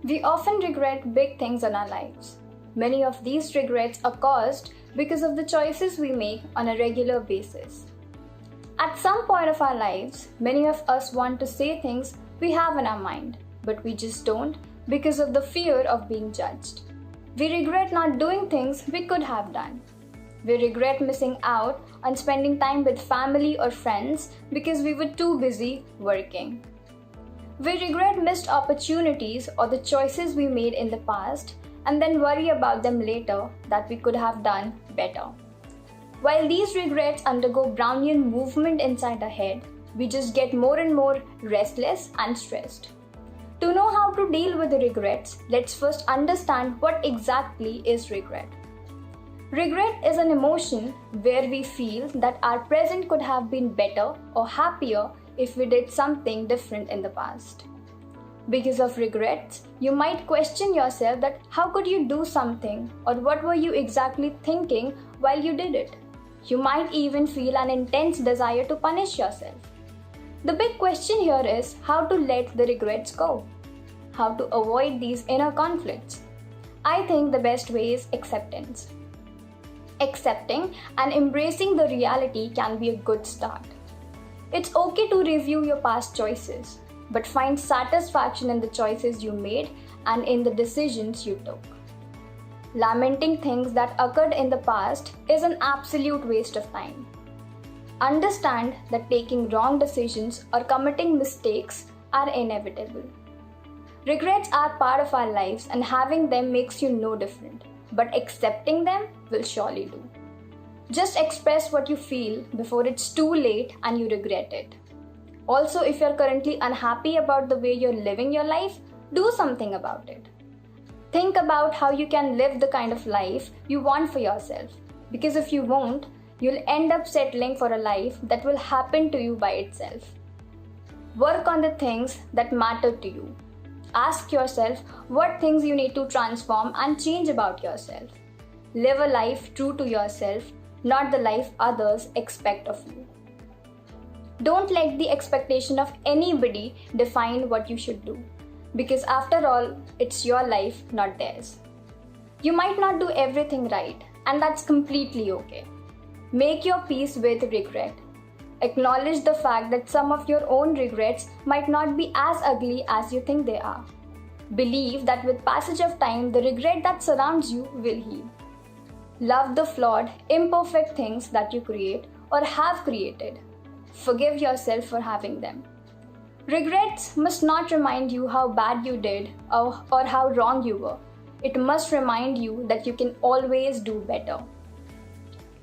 We often regret big things in our lives. Many of these regrets are caused because of the choices we make on a regular basis. At some point of our lives, many of us want to say things we have in our mind, but we just don't because of the fear of being judged. We regret not doing things we could have done. We regret missing out on spending time with family or friends because we were too busy working. We regret missed opportunities or the choices we made in the past and then worry about them later that we could have done better. While these regrets undergo Brownian movement inside our head, we just get more and more restless and stressed. To know how to deal with the regrets, let's first understand what exactly is regret. Regret is an emotion where we feel that our present could have been better or happier if we did something different in the past. Because of regrets, you might question yourself that how could you do something or what were you exactly thinking while you did it. You might even feel an intense desire to punish yourself. The big question here is how to let the regrets go. How to avoid these inner conflicts. I think the best way is acceptance. Accepting and embracing the reality can be a good start. It's okay to review your past choices, but find satisfaction in the choices you made and in the decisions you took. Lamenting things that occurred in the past is an absolute waste of time. Understand that taking wrong decisions or committing mistakes are inevitable. Regrets are part of our lives and having them makes you no different, but accepting them will surely do. Just express what you feel before it's too late and you regret it. Also, if you're currently unhappy about the way you're living your life, do something about it. Think about how you can live the kind of life you want for yourself, because if you won't, you'll end up settling for a life that will happen to you by itself. Work on the things that matter to you. Ask yourself what things you need to transform and change about yourself. Live a life true to yourself, not the life others expect of you. Don't let the expectation of anybody define what you should do, because after all, it's your life, not theirs. You might not do everything right, and that's completely okay. Make your peace with regret. Acknowledge the fact that some of your own regrets might not be as ugly as you think they are. Believe that with passage of time, the regret that surrounds you will heal. Love the flawed, imperfect things that you create or have created. Forgive yourself for having them. Regrets must not remind you how bad you did or how wrong you were. It must remind you that you can always do better.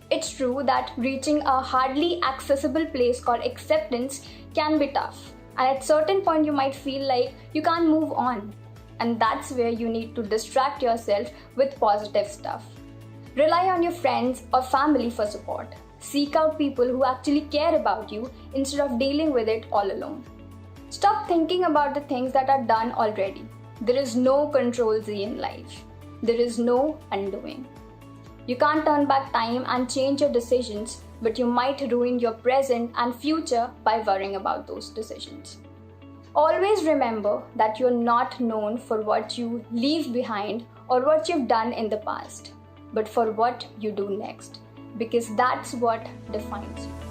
It's true that reaching a hardly accessible place called acceptance can be tough. And at a certain point you might feel like you can't move on. And that's where you need to distract yourself with positive stuff. Rely on your friends or family for support. Seek out people who actually care about you instead of dealing with it all alone. Stop thinking about the things that are done already. There is no control Z in life. There is no undoing. You can't turn back time and change your decisions, but you might ruin your present and future by worrying about those decisions. Always remember that you're not known for what you leave behind or what you've done in the past, but for what you do next, because that's what defines you.